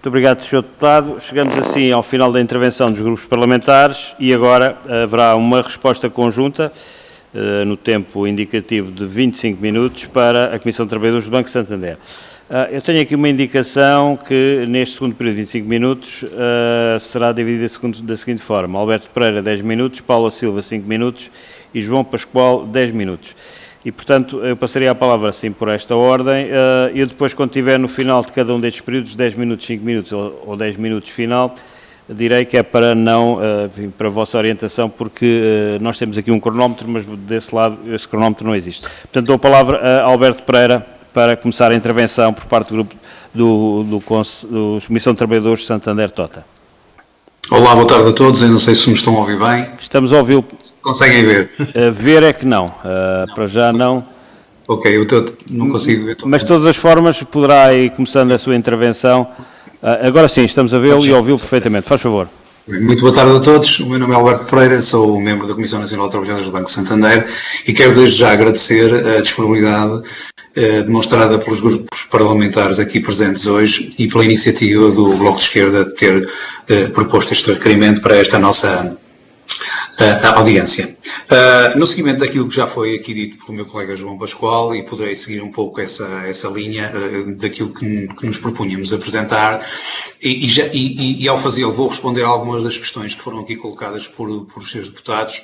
Muito obrigado, Sr. Deputado. Chegamos assim ao final da intervenção dos grupos parlamentares e agora haverá uma resposta conjunta, no tempo indicativo de 25 minutos, para a Comissão de Trabalhadores do Banco de Santander. Eu tenho aqui uma indicação que neste segundo período de 25 minutos será dividida da seguinte forma: Alberto Pereira 10 minutos, Paula Silva 5 minutos e João Pascoal 10 minutos. E, portanto, eu passaria a palavra assim por esta ordem. Eu depois, quando estiver no final de cada um destes períodos, 10 minutos, 5 minutos ou 10 minutos final, direi que é para não, para a vossa orientação, porque nós temos aqui um cronómetro, mas desse lado esse cronómetro não existe. Portanto, dou a palavra a Alberto Pereira para começar a intervenção por parte do grupo do Comissão de Trabalhadores de Santander Tota. Olá, boa tarde a todos. Eu não sei se me estão a ouvir bem. Estamos a ouvi-lo. Conseguem ver? Ver é que não. Para já não. Ok, eu não consigo ver. Mas, de todas as formas, poderá ir começando a sua intervenção. Agora sim, estamos a vê-lo e a ouvi-lo perfeitamente. Faz favor. Muito boa tarde a todos. O meu nome é Alberto Pereira, sou membro da Comissão Nacional de Trabalhadores do Banco de Santander e quero desde já agradecer a disponibilidade demonstrada pelos grupos parlamentares aqui presentes hoje e pela iniciativa do Bloco de Esquerda de ter proposto este requerimento para esta nossa audiência. No seguimento daquilo que já foi aqui dito pelo meu colega João Pascoal, e poderei seguir um pouco essa linha daquilo que nos propunhamos apresentar, e ao fazê-lo vou responder a algumas das questões que foram aqui colocadas por os seus deputados.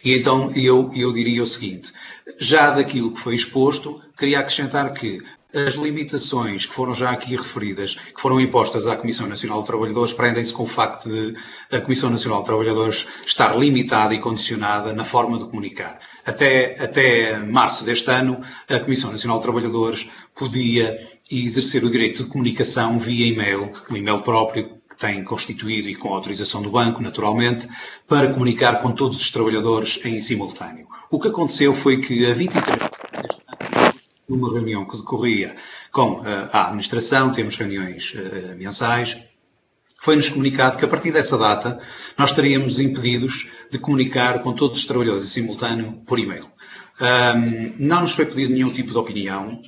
E então eu diria o seguinte: já daquilo que foi exposto, queria acrescentar que as limitações que foram já aqui referidas, que foram impostas à Comissão Nacional de Trabalhadores, prendem-se com o facto de a Comissão Nacional de Trabalhadores estar limitada e condicionada na forma de comunicar. Até março deste ano, a Comissão Nacional de Trabalhadores podia exercer o direito de comunicação via e-mail, um e-mail próprio, que tem constituído e com autorização do banco, naturalmente, para comunicar com todos os trabalhadores em simultâneo. O que aconteceu foi que, a 23 deste ano, numa reunião que decorria com a administração, temos reuniões mensais, foi-nos comunicado que, a partir dessa data, nós estaríamos impedidos de comunicar com todos os trabalhadores em simultâneo por e-mail. Não nos foi pedido nenhum tipo de opinião.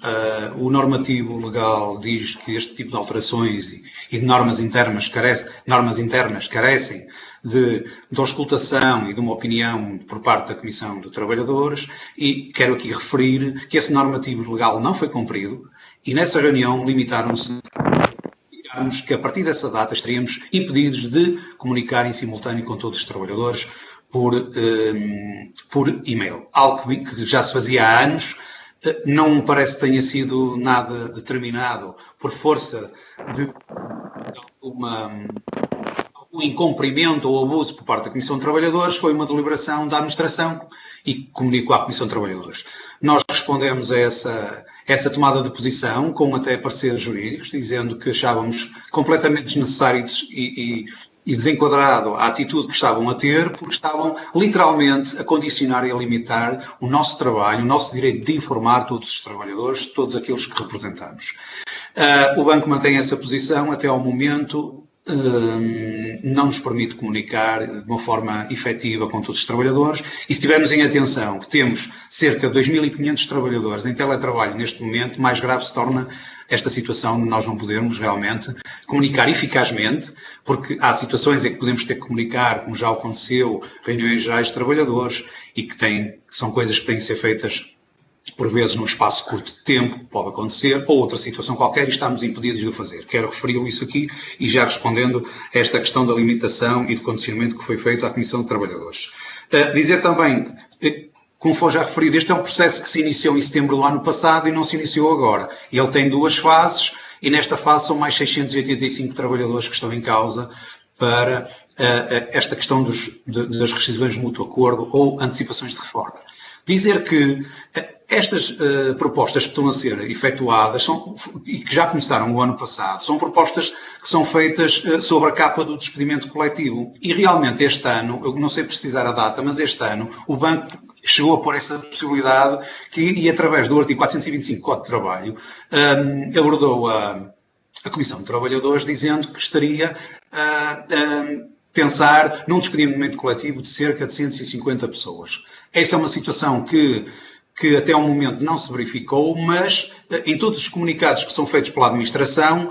O normativo legal diz que este tipo de alterações e de normas internas carecem de auscultação e de uma opinião por parte da Comissão de Trabalhadores, e quero aqui referir que esse normativo legal não foi cumprido, e nessa reunião limitaram-se que a partir dessa data estaríamos impedidos de comunicar em simultâneo com todos os trabalhadores por e-mail. Algo que já se fazia há anos, não me parece que tenha sido nada determinado por força de algum incumprimento ou abuso por parte da Comissão de Trabalhadores. Foi uma deliberação da administração e comunicou à Comissão de Trabalhadores. Nós respondemos a essa tomada de posição com até pareceres jurídicos, dizendo que achávamos completamente desnecessário e desenquadrado a atitude que estavam a ter, porque estavam literalmente a condicionar e a limitar o nosso trabalho, o nosso direito de informar todos os trabalhadores, todos aqueles que representamos. O banco mantém essa posição até ao momento. Não nos permite comunicar de uma forma efetiva com todos os trabalhadores, e se tivermos em atenção que temos cerca de 2.500 trabalhadores em teletrabalho neste momento, mais grave se torna esta situação de nós não podermos realmente comunicar eficazmente, porque há situações em que podemos ter que comunicar, como já aconteceu, reuniões gerais de trabalhadores, e que são coisas que têm que ser feitas por vezes num espaço curto de tempo, pode acontecer, ou outra situação qualquer, e estamos impedidos de o fazer. Quero referir isso aqui, e já respondendo a esta questão da limitação e do condicionamento que foi feito à Comissão de Trabalhadores. Dizer também, como foi já referido, este é um processo que se iniciou em setembro do ano passado e não se iniciou agora. Ele tem duas fases, e nesta fase são mais 685 trabalhadores que estão em causa para esta questão das rescisões de mútuo acordo ou antecipações de reforma. Dizer que estas propostas que estão a ser efetuadas e que já começaram o ano passado, são propostas que são feitas sobre a capa do despedimento coletivo. E realmente este ano, eu não sei precisar a data, mas este ano o banco chegou a pôr essa possibilidade e através do artigo 425 do Código de Trabalho, abordou a Comissão de Trabalhadores dizendo que estaria a pensar num despedimento coletivo de cerca de 150 pessoas. Essa é uma situação que que até ao momento não se verificou, mas em todos os comunicados que são feitos pela administração,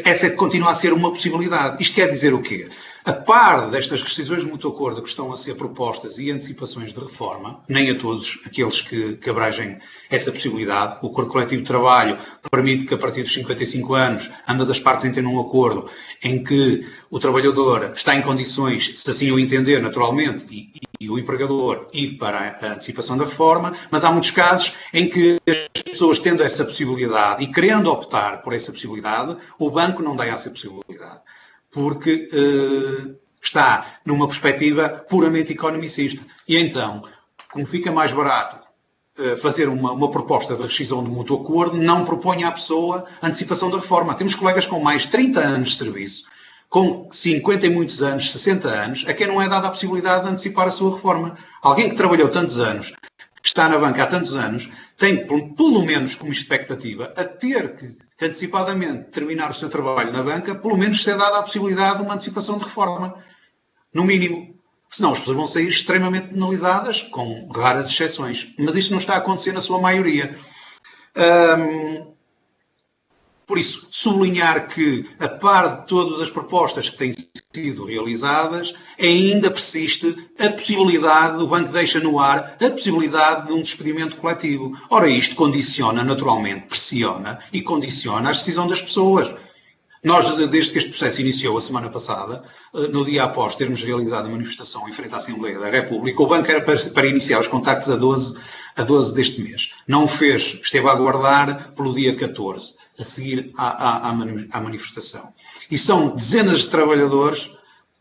essa continua a ser uma possibilidade. Isto quer dizer o quê? A par destas rescisões de mútuo acordo que estão a ser propostas e antecipações de reforma, nem a todos aqueles que abrangem essa possibilidade, o acordo coletivo de trabalho permite que a partir dos 55 anos ambas as partes entrem num acordo em que o trabalhador está em condições, se assim o entender naturalmente, e o empregador ir para a antecipação da reforma, mas há muitos casos em que as pessoas tendo essa possibilidade e querendo optar por essa possibilidade, o banco não dá essa possibilidade. Porque está numa perspectiva puramente economicista. E então, como fica mais barato fazer uma proposta de rescisão de mútuo acordo, não propõe à pessoa antecipação da reforma. Temos colegas com mais de 30 anos de serviço, com 50 e muitos anos, 60 anos, a quem não é dada a possibilidade de antecipar a sua reforma. Alguém que trabalhou tantos anos, que está na banca há tantos anos, tem, pelo menos como expectativa, a ter que antecipadamente terminar o seu trabalho na banca, pelo menos ser dada a possibilidade de uma antecipação de reforma. No mínimo. Senão as pessoas vão sair extremamente penalizadas, com raras exceções. Mas isto não está a acontecer na sua maioria. Por isso, sublinhar que, a par de todas as propostas que têm sido realizadas, ainda persiste a possibilidade, o banco deixa no ar, a possibilidade de um despedimento coletivo. Ora, isto condiciona, naturalmente, pressiona e condiciona a decisão das pessoas. Nós, desde que este processo iniciou a semana passada, no dia após termos realizado a manifestação em frente à Assembleia da República, o banco era para iniciar os contactos a 12 deste mês. Não o fez, esteve a aguardar pelo dia 14, a seguir à manifestação. E são dezenas de trabalhadores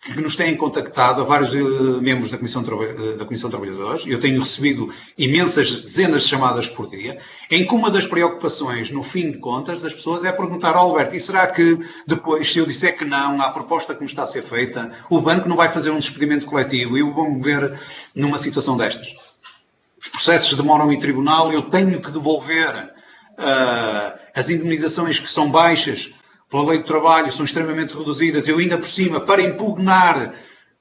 que nos têm contactado, a vários membros da Comissão de Trabalhadores. Eu tenho recebido dezenas de chamadas por dia, em que uma das preocupações, no fim de contas, das pessoas é perguntar ao Alberto, e será que depois, se eu disser que não, à proposta que me está a ser feita, o banco não vai fazer um despedimento coletivo e eu vou-me ver numa situação destas? Os processos demoram em tribunal, eu tenho que devolver as indemnizações que são baixas pela lei do trabalho, são extremamente reduzidas, eu ainda por cima, para impugnar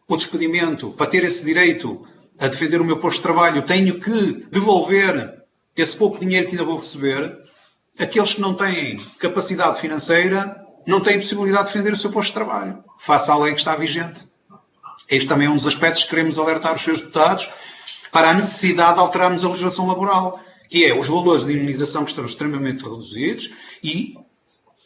o despedimento, para ter esse direito a defender o meu posto de trabalho, tenho que devolver esse pouco dinheiro que ainda vou receber. Aqueles que não têm capacidade financeira não têm possibilidade de defender o seu posto de trabalho, face à lei que está vigente. Este também é um dos aspectos que queremos alertar os seus deputados para a necessidade de alterarmos a legislação laboral, que é os valores de indemnização que estão extremamente reduzidos e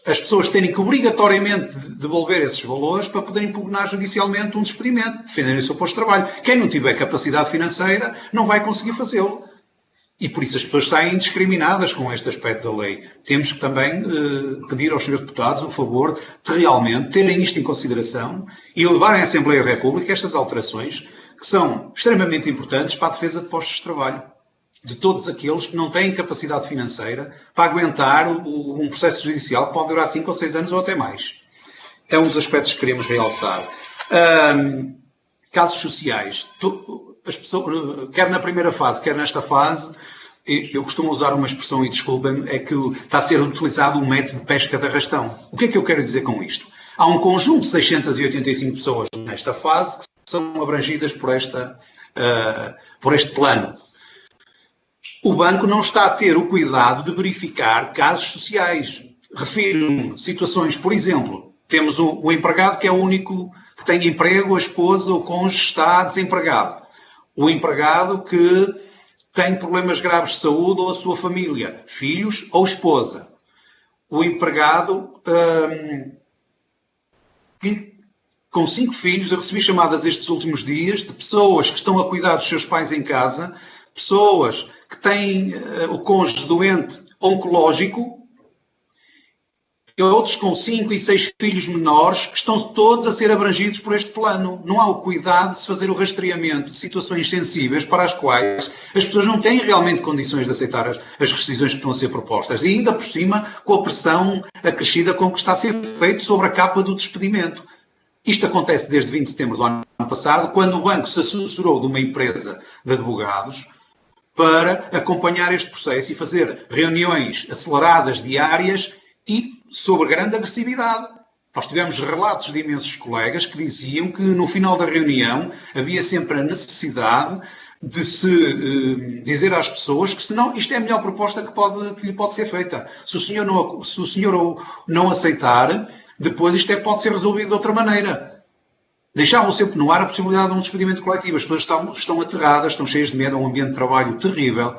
as pessoas terem que obrigatoriamente devolver esses valores para poderem impugnar judicialmente um despedimento, defenderem o seu posto de trabalho. Quem não tiver capacidade financeira não vai conseguir fazê-lo. E por isso as pessoas saem discriminadas com este aspecto da lei. Temos que também pedir aos senhores deputados o favor de realmente terem isto em consideração e levarem à Assembleia da República estas alterações que são extremamente importantes para a defesa de postos de trabalho de todos aqueles que não têm capacidade financeira para aguentar um processo judicial que pode durar 5 ou 6 anos ou até mais. É um dos aspectos que queremos realçar. Casos sociais. As pessoas, quer na primeira fase, quer nesta fase, eu costumo usar uma expressão, e desculpem-me, é que está a ser utilizado um método de pesca de arrastão. O que é que eu quero dizer com isto? Há um conjunto de 685 pessoas nesta fase que são abrangidas por este plano. O banco não está a ter o cuidado de verificar casos sociais. Refiro-me situações, por exemplo, temos o empregado que é o único que tem emprego, a esposa, o cônjuge está desempregado. O empregado que tem problemas graves de saúde ou a sua família, filhos ou esposa. O empregado que, com 5 filhos, eu recebi chamadas estes últimos dias de pessoas que estão a cuidar dos seus pais em casa, pessoas que têm o cônjuge doente oncológico, e outros com 5 e 6 filhos menores, que estão todos a ser abrangidos por este plano. Não há o cuidado de se fazer o rastreamento de situações sensíveis para as quais as pessoas não têm realmente condições de aceitar as rescisões que estão a ser propostas. E ainda por cima, com a pressão acrescida com que está a ser feito sobre a capa do despedimento. Isto acontece desde 20 de setembro do ano passado, quando o banco se assessorou de uma empresa de advogados para acompanhar este processo e fazer reuniões aceleradas diárias e sobre grande agressividade. Nós tivemos relatos de imensos colegas que diziam que no final da reunião havia sempre a necessidade de se dizer às pessoas que senão isto é a melhor proposta que lhe pode ser feita. Se o senhor não aceitar, depois isto pode ser resolvido de outra maneira. Deixavam sempre no ar a possibilidade de um despedimento coletivo. As pessoas estão aterradas, estão cheias de medo, é um ambiente de trabalho terrível.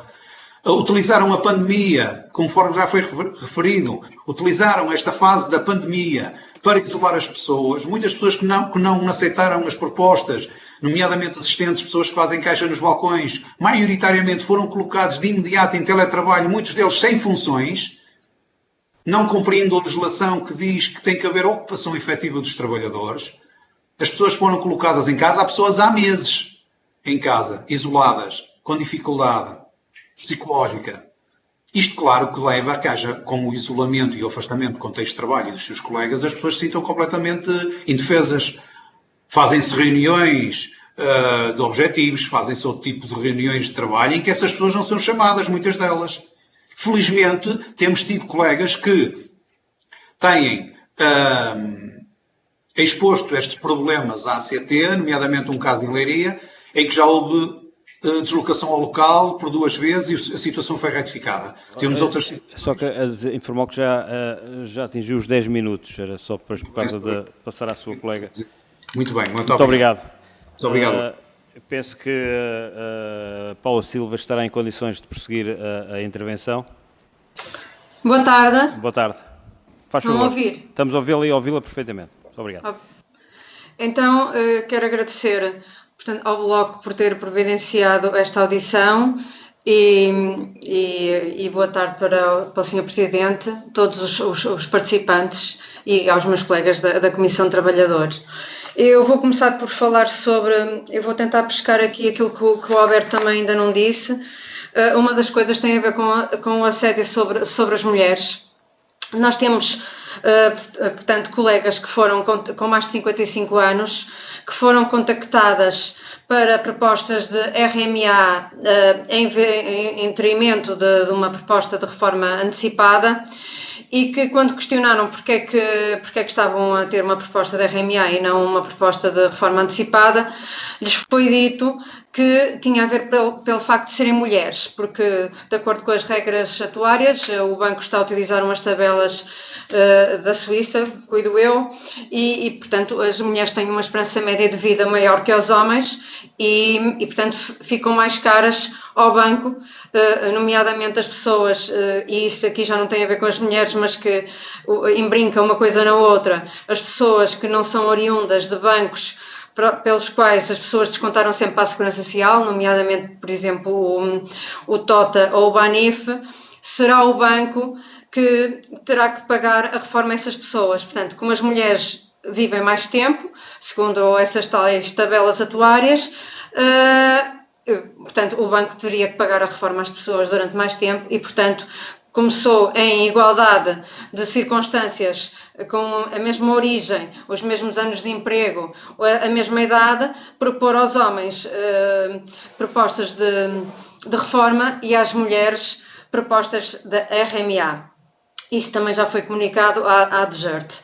Utilizaram a pandemia, conforme já foi referido, utilizaram esta fase da pandemia para isolar as pessoas. Muitas pessoas que não aceitaram as propostas, nomeadamente assistentes, pessoas que fazem caixa nos balcões, maioritariamente foram colocados de imediato em teletrabalho, muitos deles sem funções, não cumprindo a legislação que diz que tem que haver ocupação efetiva dos trabalhadores. As pessoas foram colocadas em casa, há pessoas há meses em casa, isoladas, com dificuldade psicológica. Isto, claro, que leva a que haja, com o isolamento e o afastamento do contexto de trabalho e dos seus colegas, as pessoas se sintam completamente indefesas. Fazem-se reuniões de objetivos, fazem-se outro tipo de reuniões de trabalho em que essas pessoas não são chamadas, muitas delas. Felizmente, temos tido colegas que têm exposto estes problemas à ACT, nomeadamente um caso em Leiria, em que já houve deslocação ao local por 2 vezes e a situação foi retificada. Temos outras... Só que informou que já atingiu os 10 minutos, era só por causa de passar à sua colega. Muito bem, muito obrigado. Muito obrigado. Penso que Paula Silva estará em condições de prosseguir a intervenção. Boa tarde. Boa tarde. Faz favor. Estão a ouvir? Estamos a ouvi-la e a ouvi-la perfeitamente. Muito obrigado. Então, quero agradecer, portanto, ao Bloco por ter providenciado esta audição e boa tarde para o Sr. Presidente, todos os participantes e aos meus colegas da Comissão de Trabalhadores. Eu vou começar por falar eu vou tentar pescar aqui aquilo que o Alberto também ainda não disse. Uma das coisas tem a ver com o assédio sobre as mulheres. Nós temos, portanto, colegas que foram com mais de 55 anos, que foram contactadas para propostas de RMA em detrimento de uma proposta de reforma antecipada e que, quando questionaram porque é que estavam a ter uma proposta de RMA e não uma proposta de reforma antecipada, lhes foi dito que tinha a ver pelo facto de serem mulheres, porque, de acordo com as regras atuárias, o banco está a utilizar umas tabelas da Suíça, cuido eu, e, portanto, as mulheres têm uma esperança média de vida maior que os homens e portanto, ficam mais caras ao banco, nomeadamente as pessoas, e isso aqui já não tem a ver com as mulheres, mas que embrinca uma coisa na outra, as pessoas que não são oriundas de bancos pelos quais as pessoas descontaram sempre para a Segurança Social, nomeadamente, por exemplo, o TOTA ou o BANIF, será o banco que terá que pagar a reforma a essas pessoas. Portanto, como as mulheres vivem mais tempo, segundo essas tais tabelas atuárias, portanto, o banco teria que pagar a reforma às pessoas durante mais tempo e, portanto, começou em igualdade de circunstâncias, com a mesma origem, os mesmos anos de emprego, a mesma idade, propor aos homens propostas de reforma e às mulheres propostas de RMA. Isso também já foi comunicado à DGERT.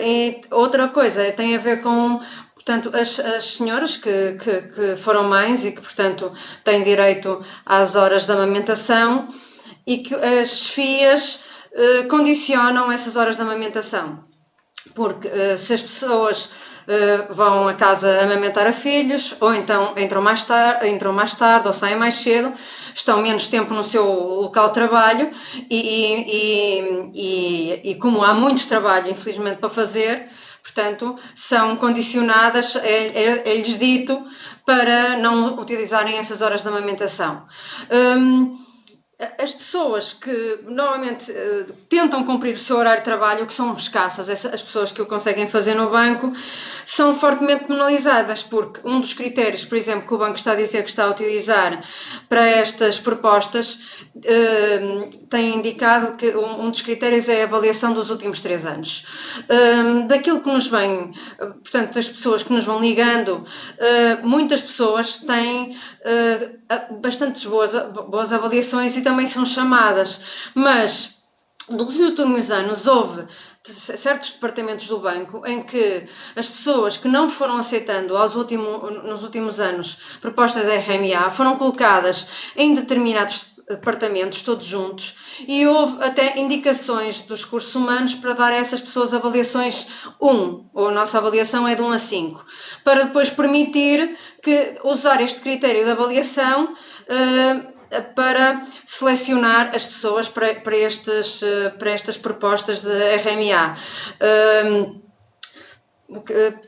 E outra coisa tem a ver com, portanto, as senhoras que foram mães e que, portanto, têm direito às horas de amamentação e que as chefias condicionam essas horas de amamentação. Porque se as pessoas vão a casa amamentar a filhos, ou então entram mais tarde ou saem mais cedo, estão menos tempo no seu local de trabalho e como há muito trabalho, infelizmente, para fazer, portanto, são condicionadas, é-lhes dito, para não utilizarem essas horas de amamentação. As pessoas que normalmente tentam cumprir o seu horário de trabalho, que são escassas, as pessoas que o conseguem fazer no banco, são fortemente penalizadas, porque um dos critérios, por exemplo, que o banco está a dizer que está a utilizar para estas propostas, tem indicado que um dos critérios é a avaliação dos últimos 3 anos. Daquilo que nos vem, portanto, das pessoas que nos vão ligando, muitas pessoas têm bastantes boas avaliações e também são chamadas, mas dos últimos anos houve certos departamentos do banco em que as pessoas que não foram aceitando nos últimos anos propostas da RMA foram colocadas em determinados departamentos, todos juntos, e houve até indicações dos recursos humanos para dar a essas pessoas avaliações 1, ou a nossa avaliação é de 1 a 5, para depois permitir que usar este critério de avaliação para selecionar as pessoas para estas propostas de RMA.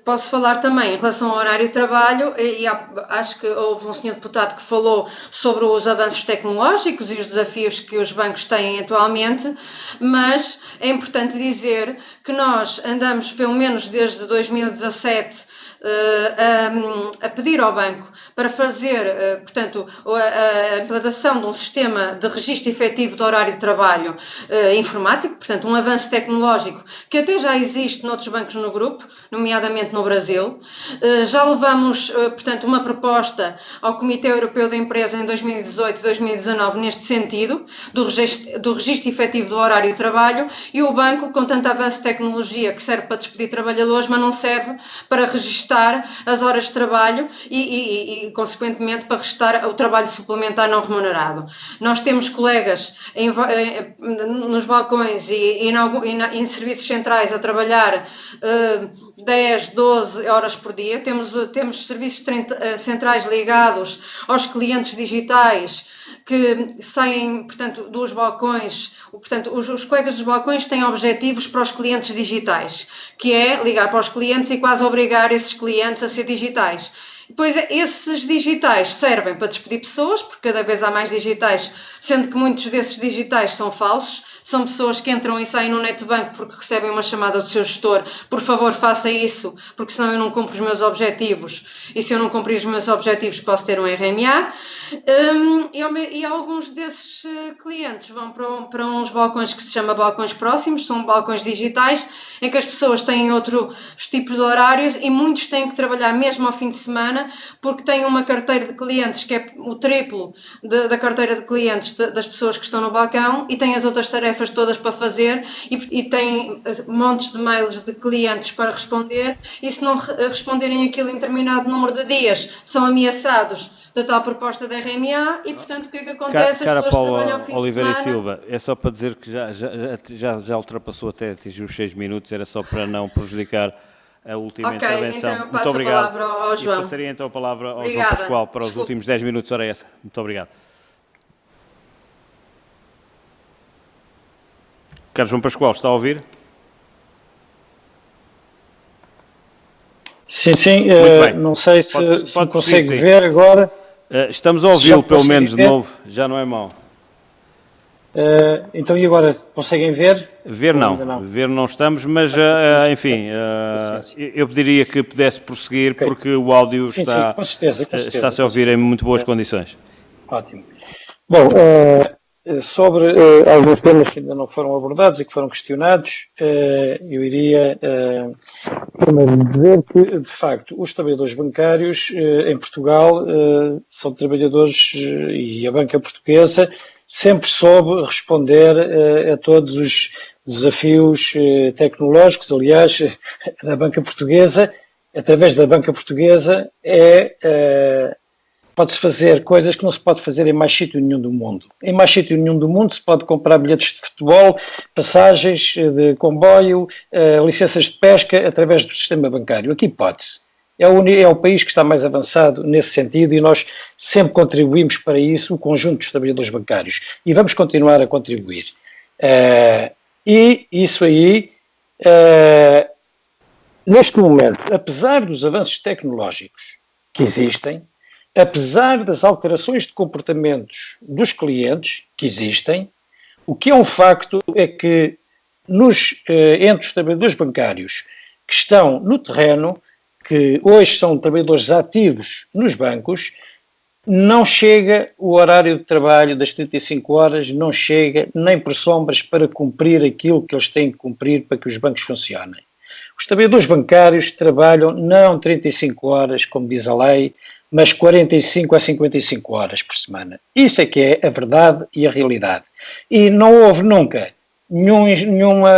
Posso falar também em relação ao horário de trabalho, e acho que houve um senhor deputado que falou sobre os avanços tecnológicos e os desafios que os bancos têm atualmente, mas é importante dizer que nós andamos, pelo menos desde 2017, a pedir ao banco para fazer, portanto, a implantação de um sistema de registro efetivo do horário de trabalho informático, portanto, um avanço tecnológico que até já existe noutros bancos no grupo, nomeadamente no Brasil. Já levamos, portanto, uma proposta ao Comitê Europeu da Empresa em 2018 e 2019 neste sentido, do registro efetivo do horário de trabalho, e o banco, com tanto avanço de tecnologia que serve para despedir trabalhadores, mas não serve para registar as horas de trabalho e consequentemente, para restar o trabalho suplementar não remunerado. Nós temos colegas nos balcões e em serviços centrais a trabalhar 10, 12 horas por dia. Temos serviços centrais ligados aos clientes digitais que saem, portanto, dos balcões. Portanto, os colegas dos balcões têm objetivos para os clientes digitais, que é ligar para os clientes e quase obrigar esses clientes a ser digitais. Depois, esses digitais servem para despedir pessoas, porque cada vez há mais digitais, sendo que muitos desses digitais são falsos. São pessoas que entram e saem no netbank porque recebem uma chamada do seu gestor: por favor, faça isso, porque senão eu não cumpro os meus objetivos, e se eu não cumprir os meus objetivos posso ter um RMA. E alguns desses clientes vão para uns balcões que se chama balcões próximos, são balcões digitais, em que as pessoas têm outros tipos de horários, e muitos têm que trabalhar mesmo ao fim de semana, porque têm uma carteira de clientes que é o triplo da carteira de clientes das pessoas que estão no balcão, e têm as outras tarefas todas para fazer, e têm montes de mails de clientes para responder, e se não responderem aquilo em determinado número de dias, são ameaçados da tal proposta da RMA, e portanto o que é que acontece? Cara as pessoas Paula, trabalham ao fim Oliveira de semana. e Silva, é só para dizer que já ultrapassou, até atingir os 6 minutos, era só para não prejudicar a última intervenção. Então eu passo Muito obrigado. a palavra ao João. E passaria então a palavra ao Obrigada. João Pascoal para Desculpe. os últimos 10 minutos, ora essa. Muito obrigado. Caro João Pascoal, está a ouvir? Sim, não sei se Pode consegue prosseguir, sim. ver agora. Estamos a ouvi-lo, pelo consegue menos, de ver? novo. Já não é mau. Então, e agora, conseguem ver? Ver Ou não. ainda não? Ver não estamos, mas, enfim, eu pediria que pudesse prosseguir, Ok. porque o áudio Sim, está, com certeza. está-se a ouvir em muito boas condições. Ótimo. Bom, sobre alguns temas que ainda não foram abordados e que foram questionados, eu iria primeiro dizer que, de facto, os trabalhadores bancários em Portugal são trabalhadores, e a banca portuguesa sempre soube responder a todos os desafios tecnológicos. Aliás, a banca portuguesa, através da banca portuguesa, pode-se fazer coisas que não se pode fazer em mais sítio nenhum do mundo. Em mais sítio nenhum do mundo se pode comprar bilhetes de futebol, passagens de comboio, licenças de pesca através do sistema bancário. Aqui pode-se. É o país que está mais avançado nesse sentido, e nós sempre contribuímos para isso, o conjunto dos trabalhadores bancários. E vamos continuar a contribuir. E isso aí, neste momento, apesar dos avanços tecnológicos que existem, apesar das alterações de comportamentos dos clientes que existem, o que é um facto é que entre os trabalhadores bancários que estão no terreno, que hoje são trabalhadores ativos nos bancos, não chega o horário de trabalho das 35 horas, não chega nem por sombras para cumprir aquilo que eles têm que cumprir para que os bancos funcionem. Os trabalhadores bancários trabalham não 35 horas, como diz a lei, mas 45 a 55 horas por semana. Isso é que é a verdade e a realidade. E não houve nunca nenhuma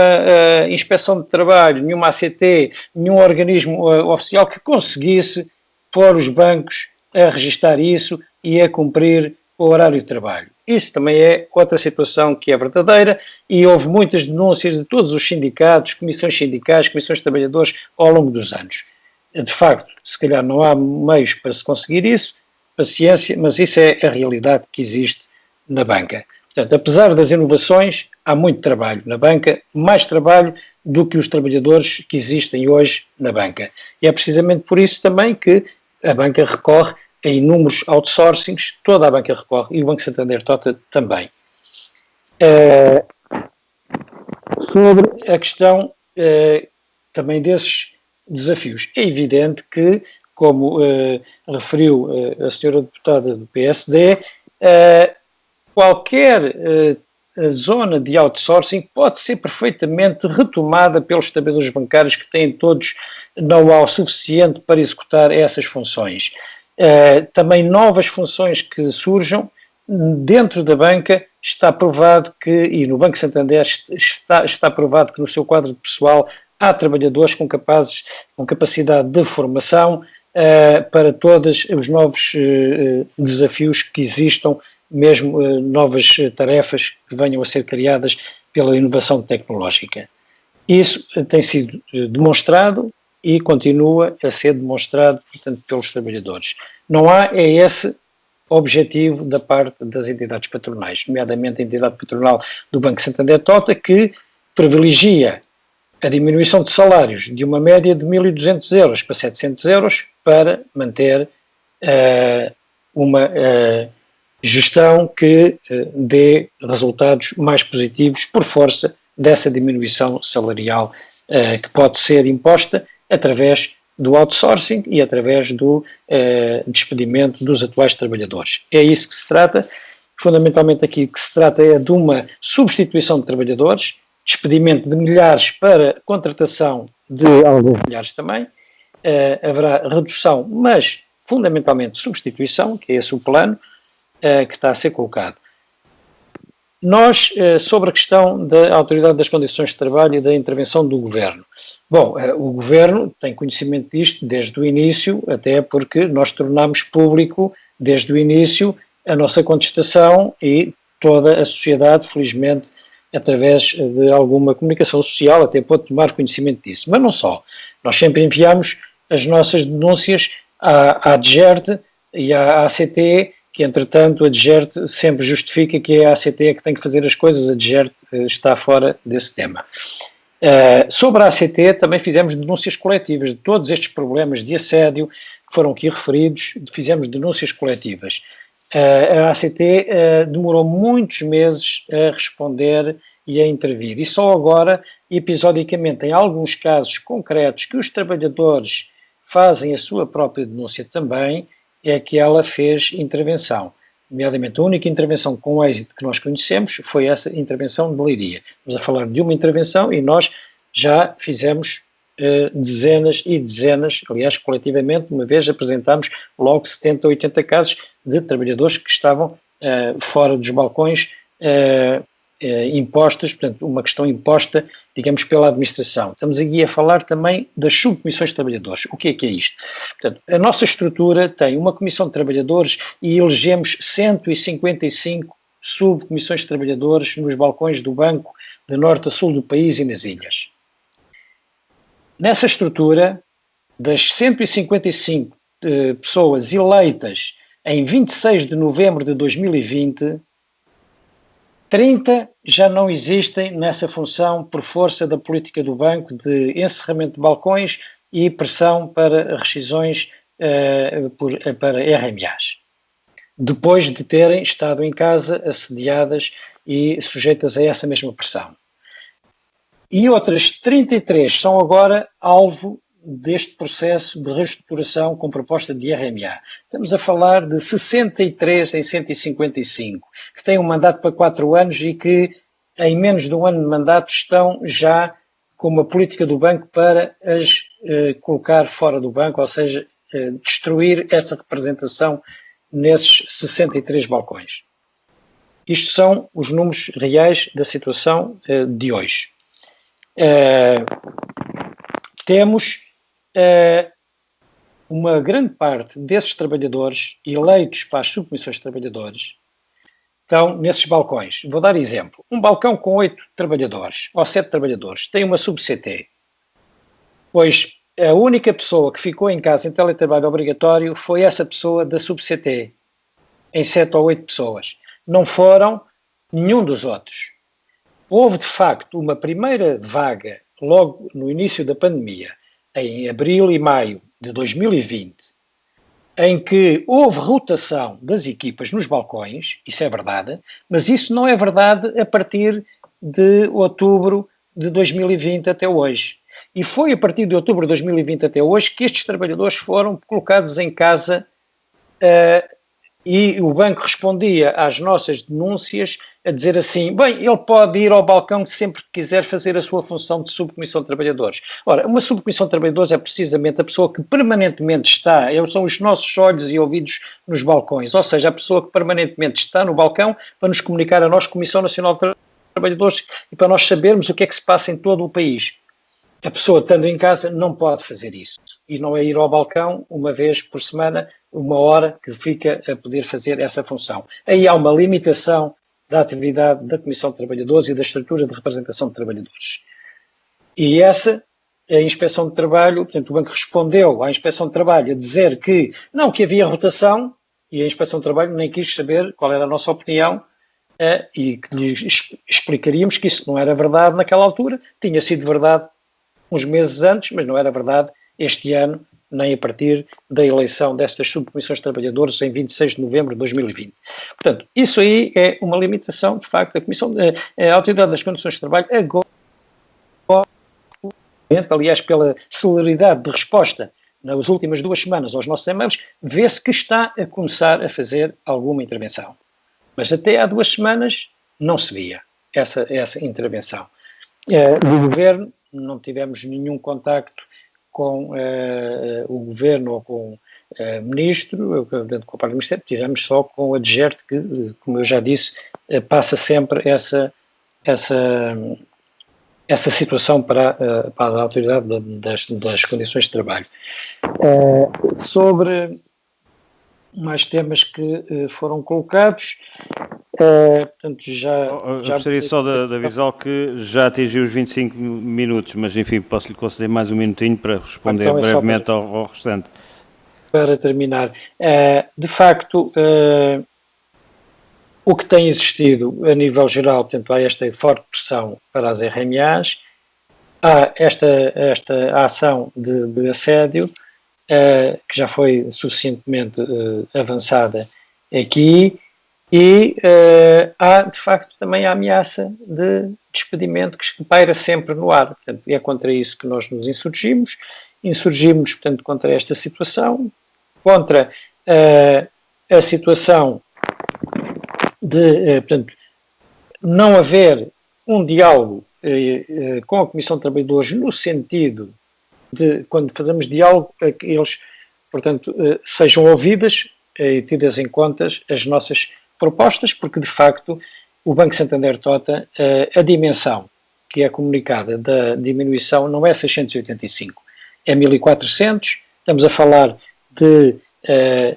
inspeção de trabalho, nenhuma ACT, nenhum organismo oficial que conseguisse pôr os bancos a registar isso e a cumprir o horário de trabalho. Isso também é outra situação que é verdadeira e houve muitas denúncias de todos os sindicatos, comissões sindicais, comissões de trabalhadores ao longo dos anos. De facto, se calhar não há meios para se conseguir isso, paciência, mas isso é a realidade que existe na banca. Portanto, apesar das inovações, há muito trabalho na banca, mais trabalho do que os trabalhadores que existem hoje na banca. E é precisamente por isso também que a banca recorre a inúmeros outsourcings, toda a banca recorre, e o Banco Santander Tota também. Sobre a questão também desses desafios, é evidente que, como referiu a senhora deputada do PSD, qualquer zona de outsourcing pode ser perfeitamente retomada pelos trabalhadores bancários que têm todos know-how suficiente para executar essas funções. Também novas funções que surjam dentro da banca, está provado que, e no Banco Santander está provado que no seu quadro de pessoal há trabalhadores com capacidade de formação para todos os novos desafios que existam, mesmo novas tarefas que venham a ser criadas pela inovação tecnológica. Isso tem sido demonstrado e continua a ser demonstrado, portanto, pelos trabalhadores. Não há esse objetivo da parte das entidades patronais, nomeadamente a entidade patronal do Banco Santander Tota, que privilegia a diminuição de salários de uma média de 1.200 euros para 700 euros para manter uma gestão que dê resultados mais positivos por força dessa diminuição salarial que pode ser imposta através do outsourcing e através do despedimento dos atuais trabalhadores. É isso que se trata. Fundamentalmente aqui que se trata é de uma substituição de trabalhadores, despedimento de milhares para contratação de alguns milhares também. Haverá redução, mas fundamentalmente substituição, que é esse o plano que está a ser colocado. Nós, sobre a questão da Autoridade das Condições de Trabalho e da intervenção do Governo. Bom, o Governo tem conhecimento disto desde o início, até porque nós tornámos público, desde o início, a nossa contestação e toda a sociedade, felizmente, através de alguma comunicação social, até pode tomar conhecimento disso. Mas não só. Nós sempre enviamos as nossas denúncias à DGERT e à ACT, que, entretanto, a DGERT sempre justifica que é a ACT que tem que fazer as coisas, a DGERT está fora desse tema. Sobre a ACT, também fizemos denúncias coletivas de todos estes problemas de assédio que foram aqui referidos, fizemos denúncias coletivas. A ACT demorou muitos meses a responder e a intervir, e só agora, episodicamente, em alguns casos concretos que os trabalhadores fazem a sua própria denúncia também, é que ela fez intervenção. Nomeadamente, a única intervenção com êxito que nós conhecemos foi essa intervenção de Leiria. Estamos a falar de uma intervenção e nós já fizemos dezenas e dezenas, aliás, coletivamente, uma vez apresentámos logo 70, 80 casos de trabalhadores que estavam fora dos balcões impostas, portanto, uma questão imposta, digamos, pela administração. Estamos aqui a falar também das subcomissões de trabalhadores. O que é isto? Portanto, a nossa estrutura tem uma comissão de trabalhadores e elegemos 155 subcomissões de trabalhadores nos balcões do banco de norte a sul do país e nas ilhas. Nessa estrutura, das 155 pessoas eleitas em 26 de novembro de 2020, 30 já não existem nessa função por força da política do banco de encerramento de balcões e pressão para rescisões para RMAs, depois de terem estado em casa assediadas e sujeitas a essa mesma pressão. E outras 33 são agora alvo deste processo de reestruturação com proposta de RMA. Estamos a falar de 63 em 155, que têm um mandato para 4 anos e que em menos de um ano de mandato estão já com uma política do banco para as colocar fora do banco, ou seja, destruir essa representação nesses 63 balcões. Isto são os números reais da situação de hoje. Temos uma grande parte desses trabalhadores eleitos para as subcomissões de trabalhadores estão nesses balcões. Vou dar exemplo. Um balcão com 8 trabalhadores ou 7 trabalhadores tem uma sub-CT, pois a única pessoa que ficou em casa em teletrabalho obrigatório foi essa pessoa da sub-CT, em 7 ou 8 pessoas. Não foram nenhum dos outros. Houve, de facto, uma primeira vaga, logo no início da pandemia, em abril e maio de 2020, em que houve rotação das equipas nos balcões, isso é verdade, mas isso não é verdade a partir de outubro de 2020 até hoje. E foi a partir de outubro de 2020 até hoje que estes trabalhadores foram colocados em casa e o banco respondia às nossas denúncias a dizer assim, bem, ele pode ir ao balcão sempre que quiser fazer a sua função de subcomissão de trabalhadores. Ora, uma subcomissão de trabalhadores é precisamente a pessoa que permanentemente está, são os nossos olhos e ouvidos nos balcões, ou seja, a pessoa que permanentemente está no balcão para nos comunicar a nós, Comissão Nacional de Trabalhadores, e para nós sabermos o que é que se passa em todo o país. A pessoa, estando em casa, não pode fazer isso. E não é ir ao balcão uma vez por semana, uma hora que fica a poder fazer essa função. Aí há uma limitação da atividade da Comissão de Trabalhadores e da estrutura de representação de trabalhadores. E essa, a Inspeção de Trabalho, portanto, o Banco respondeu à Inspeção de Trabalho a dizer que não, que havia rotação, e a Inspeção de Trabalho nem quis saber qual era a nossa opinião, e que lhes explicaríamos que isso não era verdade naquela altura, tinha sido verdade uns meses antes, mas não era verdade este ano, nem a partir da eleição destas subcomissões de trabalhadores em 26 de novembro de 2020. Portanto, isso aí é uma limitação, de facto, a Autoridade das Condições de Trabalho agora, aliás, pela celeridade de resposta nas últimas 2 semanas aos nossos e-mails, vê-se que está a começar a fazer alguma intervenção. Mas até há 2 semanas não se via essa intervenção. Do Governo não tivemos nenhum contacto com o Governo ou com o Ministro, com a parte do Ministério, tivemos só com a DGERT, que, como eu já disse, passa sempre essa situação para a Autoridade das Condições de Trabalho. Sobre mais temas que foram colocados, portanto, eu gostaria só de avisar que já atingiu os 25 minutos, mas enfim, posso-lhe conceder mais um minutinho para responder então, brevemente ao restante. Para terminar, de facto, o que tem existido a nível geral, portanto, há esta forte pressão para as RMAs, há esta ação de assédio, que já foi suficientemente avançada aqui, e há, de facto, também a ameaça de despedimento que paira sempre no ar. Portanto, é contra isso que nós nos insurgimos, portanto, contra esta situação, contra a situação de, portanto, não haver um diálogo com a Comissão de Trabalhadores no sentido de, quando fazemos diálogo, que eles, portanto, sejam ouvidas e tidas em conta as nossas propostas, porque, de facto, o Banco Santander Tota, a dimensão que é comunicada da diminuição não é 685, é 1.400, estamos a falar de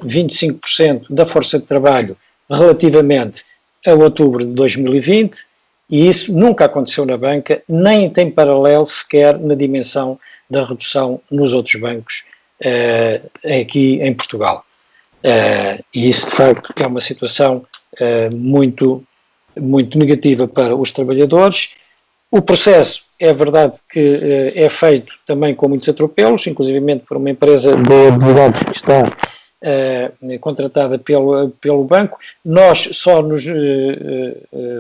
25% da força de trabalho relativamente a outubro de 2020, e isso nunca aconteceu na banca, nem tem paralelo sequer na dimensão da redução nos outros bancos aqui em Portugal. E isso, de facto, é uma situação muito, muito negativa para os trabalhadores. O processo, é verdade que é feito também com muitos atropelos, inclusivamente por uma empresa de advogados que está contratada pelo banco. Nós só nos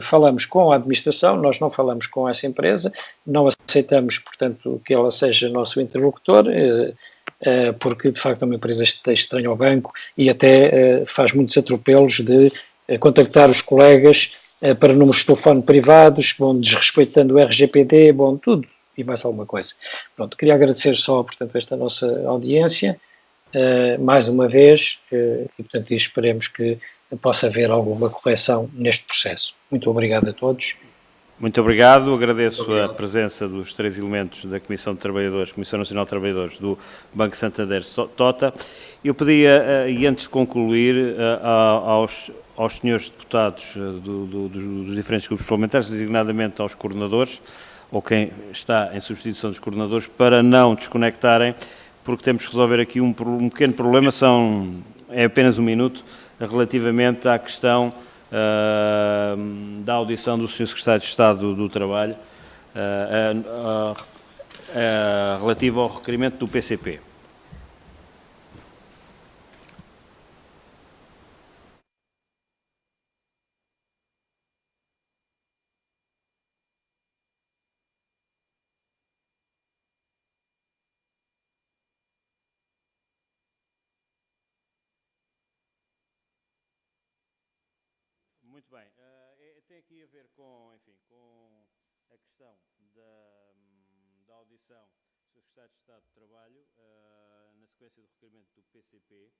falamos com a administração, nós não falamos com essa empresa, não aceitamos, portanto, que ela seja nosso interlocutor, porque de facto é uma empresa estranha ao banco e até faz muitos atropelos de contactar os colegas para números de telefone privados, desrespeitando o RGPD, tudo e mais alguma coisa. Pronto, queria agradecer só, portanto, esta nossa audiência, mais uma vez, e portanto esperemos que possa haver alguma correção neste processo. Muito obrigado a todos. Muito obrigado. Agradeço a presença dos 3 elementos da Comissão de Trabalhadores, Comissão Nacional de Trabalhadores do Banco Santander Tota. Eu pedia, e antes de concluir, aos senhores deputados dos diferentes grupos parlamentares, designadamente aos coordenadores, ou quem está em substituição dos coordenadores, para não desconectarem, porque temos que resolver aqui um pequeno problema, é apenas um minuto, relativamente à questão da audição do Sr. Secretário de Estado do Trabalho relativo ao requerimento do PCP. Muito bem. Tem aqui a ver com, enfim, com a questão da audição do Secretário de Estado do Trabalho na sequência do requerimento do PCP.